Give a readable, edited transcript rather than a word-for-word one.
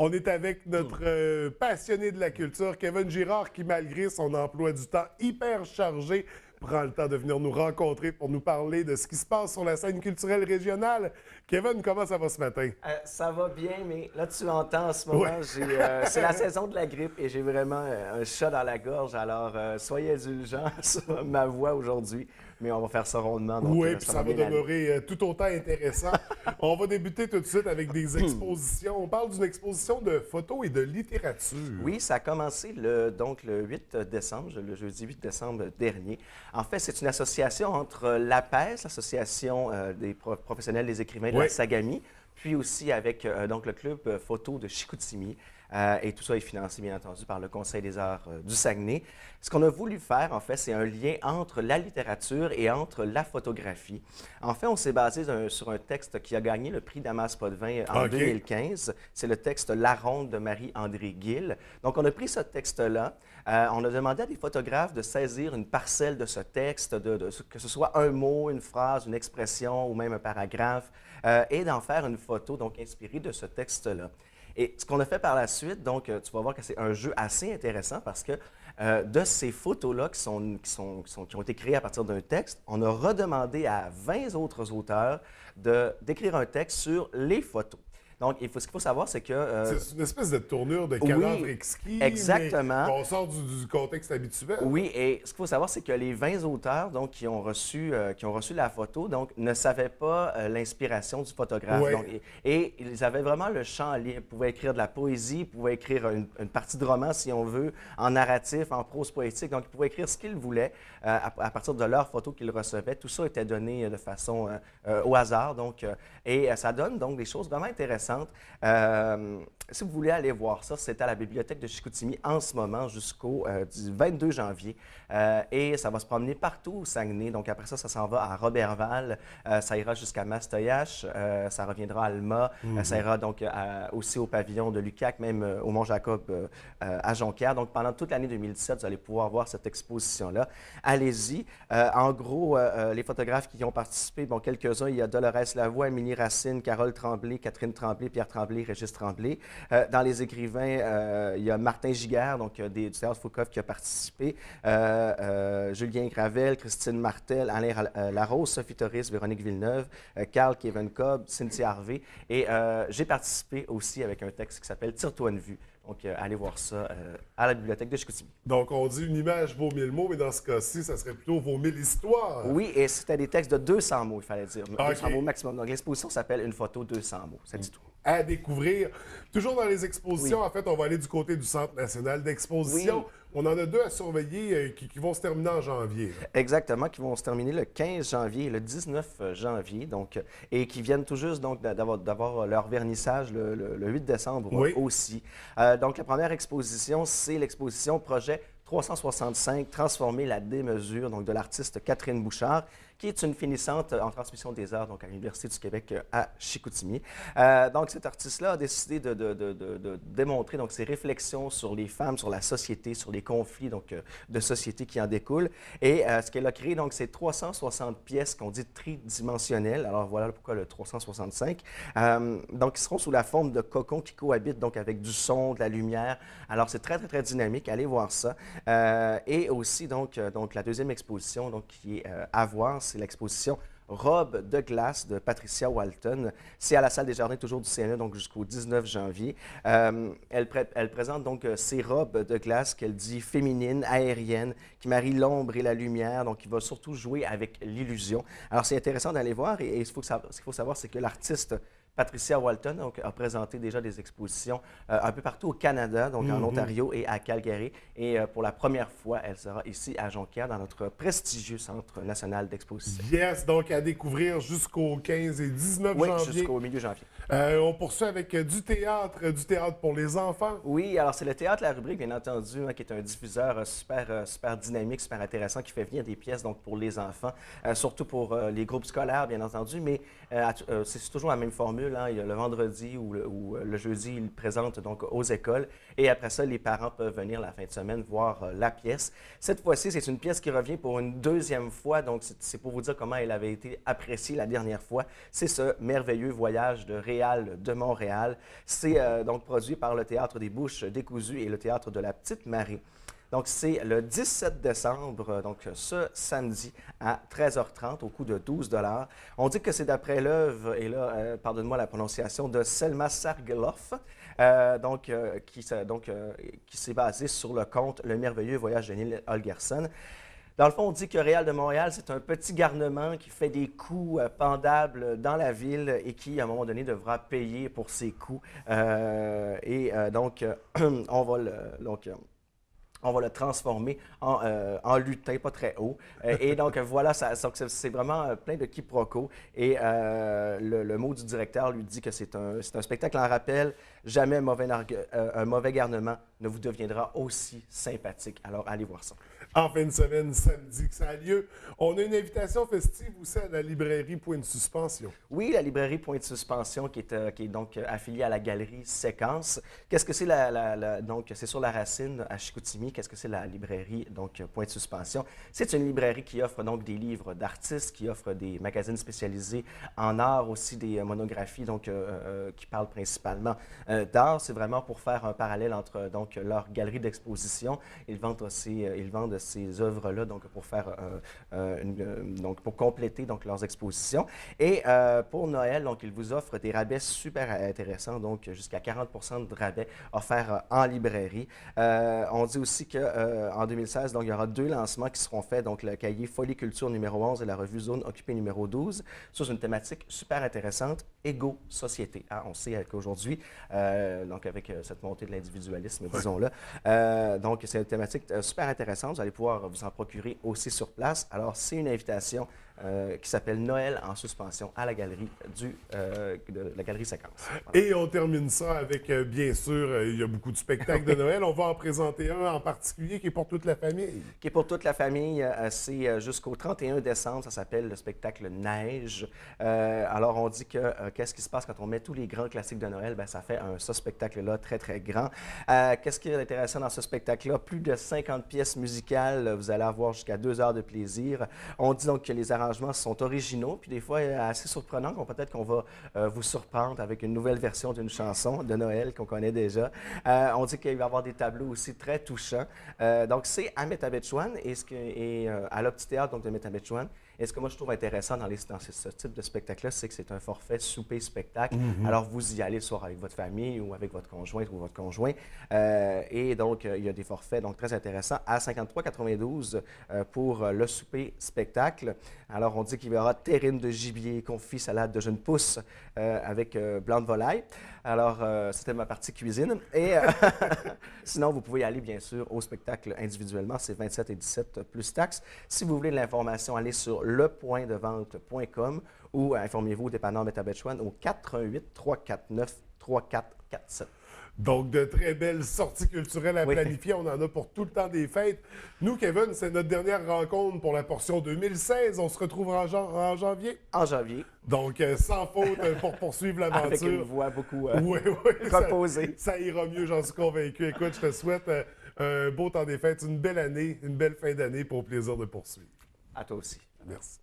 On est avec notre passionné de la culture, Kevin Girard, qui, malgré son emploi du temps hyper chargé, prend le temps de venir nous rencontrer pour nous parler de ce qui se passe sur la scène culturelle régionale. Kevin, comment ça va ce matin? Ça va bien, mais là, tu entends en ce moment, Ouais. c'est la saison de la grippe et j'ai vraiment un chat dans la gorge. Alors, soyez indulgents sur ma voix aujourd'hui, mais on va faire ça rondement. Donc, Oui, puis ça va bien aller. demeurer tout autant intéressant. On va débuter tout de suite avec des expositions. On parle d'une exposition de photos et de littérature. Oui, ça a commencé donc le 8 décembre, le jeudi 8 décembre dernier. En fait, c'est une association entre l'APES, l'Association des professionnels des écrivains de la Sagami, puis aussi avec donc le club photo de Chicoutimi. Et tout ça est financé, bien entendu, par le Conseil des arts du Saguenay. Ce qu'on a voulu faire, en fait, c'est un lien entre la littérature et entre la photographie. En fait, on s'est basé sur un texte qui a gagné le prix Damas Potvin en 2015. C'est le texte La Ronde de Marie-André Gill. Donc, on a pris ce texte-là. On a demandé à des photographes de saisir une parcelle de ce texte, que ce soit un mot, une phrase, une expression ou même un paragraphe, et d'en faire une photo, donc inspirée de ce texte-là. Et ce qu'on a fait par la suite, donc, tu vas voir que c'est un jeu assez intéressant parce que de ces photos-là qui ont été créées à partir d'un texte, on a redemandé à 20 autres auteurs d'écrire un texte sur les photos. Donc, ce qu'il faut savoir, c'est que... c'est une espèce de tournure de cadavre exquis, exactement. Mais on sort du contexte habituel. Oui, et ce qu'il faut savoir, c'est que les 20 auteurs donc, qui ont reçu la photo donc, ne savaient pas l'inspiration du photographe. Ouais. Donc, et ils avaient vraiment le champ libre. Ils pouvaient écrire de la poésie, ils pouvaient écrire une partie de roman, si on veut, en narratif, en prose poétique. Donc, ils pouvaient écrire ce qu'ils voulaient à partir de leurs photos qu'ils recevaient. Tout ça était donné de façon au hasard. Donc, et ça donne donc des choses vraiment intéressantes. Si vous voulez aller voir ça, c'est à la bibliothèque de Chicoutimi en ce moment jusqu'au du 22 janvier. Et ça va se promener partout au Saguenay. Donc après ça s'en va à Roberval, ça ira jusqu'à Mastoyache, ça reviendra à Alma, ça ira donc aussi au pavillon de Lucac, même au Mont-Jacob à Jonquière. Donc pendant toute l'année 2017, vous allez pouvoir voir cette exposition-là. Allez-y. En gros, les photographes qui y ont participé, bon, quelques-uns, il y a Dolores Lavoie, Émilie Racine, Carole Tremblay, Catherine Tremblay, Pierre Tremblay, Régis Tremblay. Dans les écrivains, il y a Martin Giguère, donc du Théâtre Foucault, qui a participé. Julien Gravel, Christine Martel, Alain Larose, Sophie Torres, Véronique Villeneuve, Carl Kevin Cobb, Cynthia Harvey. Et j'ai participé aussi avec un texte qui s'appelle Tire-toi une vue. Donc, allez voir ça à la bibliothèque de Chicoutimi. Donc, on dit une image vaut 1000 mots, mais dans ce cas-ci, ça serait plutôt vaut 1000 histoires. Oui, et c'était des textes de 200 mots, il fallait dire. Okay. 200 mots maximum. Donc, l'exposition s'appelle Une photo, 200 mots. Ça dit tout. À découvrir. Toujours dans les expositions, en fait, on va aller du côté du Centre national d'exposition. On en a deux à surveiller qui vont se terminer en janvier. Là. Exactement, qui vont se terminer le 15 janvier et le 19 janvier, donc, et qui viennent tout juste donc, d'avoir leur vernissage le 8 décembre aussi. Donc, la première exposition, c'est l'exposition Projet 365, Transformer la démesure, donc de l'artiste Catherine Bouchard, qui est une finissante en transmission des arts donc à l'Université du Québec à Chicoutimi. Donc, cet artiste-là a décidé de démontrer donc, ses réflexions sur les femmes, sur la société, sur les conflits donc, de société qui en découlent. Et ce qu'elle a créé, donc, c'est 360 pièces qu'on dit tridimensionnelles. Alors, voilà pourquoi le 365. Donc, ils seront sous la forme de cocons qui cohabitent donc, avec du son, de la lumière. Alors, c'est très, très, très dynamique. Allez voir ça. Et aussi, donc la deuxième exposition donc, qui est à voir, c'est l'exposition Robe de glace de Patricia Walton. C'est à la salle des Jardins, toujours du CNE, donc jusqu'au 19 janvier. Elle présente donc ces robes de glace qu'elle dit féminines, aériennes, qui marient l'ombre et la lumière, donc qui va surtout jouer avec l'illusion. Alors, c'est intéressant d'aller voir et ce qu'il faut savoir, c'est que l'artiste Patricia Walton donc, a présenté déjà des expositions un peu partout au Canada, donc en Ontario et à Calgary. Et pour la première fois, elle sera ici à Jonquière, dans notre prestigieux Centre national d'exposition. Yes, donc à découvrir jusqu'au 15 et 19 janvier. Oui, jusqu'au milieu janvier. On poursuit avec du théâtre pour les enfants. Oui, alors c'est le Théâtre La Rubrique, bien entendu, qui est un diffuseur super dynamique, super intéressant, qui fait venir des pièces donc, pour les enfants, surtout pour les groupes scolaires, bien entendu, mais c'est toujours la même formule. Il y a le vendredi ou le jeudi, ils présentent donc aux écoles. Et après ça, les parents peuvent venir la fin de semaine voir la pièce. Cette fois-ci, c'est une pièce qui revient pour une deuxième fois. Donc, c'est pour vous dire comment elle avait été appréciée la dernière fois. C'est ce merveilleux voyage de réel Réal de Montréal. C'est donc produit par le Théâtre des Bouches décousues et le Théâtre de la Petite Marie. Donc, c'est le 17 décembre, donc ce samedi à 13h30 au coût de 12 $. On dit que c'est d'après l'œuvre, et là, pardonne-moi la prononciation, de Selma Sargeloff, qui s'est basé sur le conte Le merveilleux voyage de Neil Holgersson. Dans le fond, on dit que Réal de Montréal, c'est un petit garnement qui fait des coups pendables dans la ville et qui, à un moment donné, devra payer pour ses coups. On va le transformer en lutin, pas très haut. Et donc, voilà, c'est vraiment plein de quiproquos. Et le mot du directeur lui dit que c'est un spectacle en rappel. Jamais un mauvais garnement ne vous deviendra aussi sympathique. Alors, allez voir ça. En fin de semaine, samedi, que ça a lieu. On a une invitation festive aussi à la librairie Point de Suspension. Oui, la librairie Point de Suspension qui est donc affiliée à la galerie Séquence. Qu'est-ce que c'est donc, c'est sur la Racine à Chicoutimi. Qu'est-ce que c'est la librairie donc Point de Suspension? C'est une librairie qui offre donc des livres d'artistes, qui offre des magazines spécialisés en art, aussi des monographies donc, qui parlent principalement d'art. C'est vraiment pour faire un parallèle entre donc, leur galerie d'exposition. Ils vendent ces œuvres-là donc, pour faire donc, pour compléter donc, leurs expositions. Et pour Noël, donc, ils vous offrent des rabais super intéressants, donc jusqu'à 40 % de rabais offerts en librairie. On dit aussi qu'en 2016, donc, il y aura 2 lancements qui seront faits, donc le cahier Folie Culture numéro 11 et la revue Zone Occupée numéro 12, sur une thématique super intéressante, égo-société. Hein, on sait qu'aujourd'hui, donc avec cette montée de l'individualisme, disons-le, donc c'est une thématique super intéressante. Vous allez pouvoir vous en procurer aussi sur place. Alors, c'est une invitation qui s'appelle Noël en suspension à la galerie de la galerie Séquence. Voilà. Et on termine ça avec, bien sûr, il y a beaucoup de spectacles de Noël. On va en présenter un en particulier qui est pour toute la famille. Qui est pour toute la famille. C'est jusqu'au 31 décembre. Ça s'appelle le spectacle Neige. Alors, on dit que qu'est-ce qui se passe quand on met tous les grands classiques de Noël? Bien, ça fait ce spectacle-là très, très grand. Qu'est-ce qui est intéressant dans ce spectacle-là? Plus de 50 pièces musicales. Vous allez avoir jusqu'à 2 heures de plaisir. On dit donc que les arrangements sont originaux, puis des fois assez surprenants. Peut-être qu'on va vous surprendre avec une nouvelle version d'une chanson de Noël qu'on connaît déjà. On dit qu'il va y avoir des tableaux aussi très touchants. Donc, c'est à Métabetchouan et à l'Opti-Théâtre de Métabetchouan. Et ce que moi, je trouve intéressant dans ce type de spectacle-là, c'est que c'est un forfait souper-spectacle. Alors, vous y allez soit avec votre famille ou avec votre conjointe ou votre conjoint. Et donc, il y a des forfaits donc, très intéressants à 53,92 pour le souper-spectacle. Alors, on dit qu'il y aura terrine de gibier, confit, salade de jeunes pousses avec blanc de volaille. Alors, c'était ma partie cuisine. Et sinon, vous pouvez y aller, bien sûr, au spectacle individuellement. C'est 27 et 17 plus taxes. Si vous voulez de l'information, allez sur lepointdevente.com ou informez-vous au dépanneur Métabetchouan au 418 349 3447. Donc, de très belles sorties culturelles à planifier. On en a pour tout le temps des fêtes. Nous, Kevin, c'est notre dernière rencontre pour la portion 2016. On se retrouvera en janvier. En janvier. Donc, sans faute pour poursuivre l'aventure. Avec une voix beaucoup oui, reposée. Ça ira mieux, j'en suis convaincu. Écoute, je te souhaite un beau temps des fêtes, une belle année, une belle fin d'année pour le plaisir de poursuivre. À toi aussi. Merci.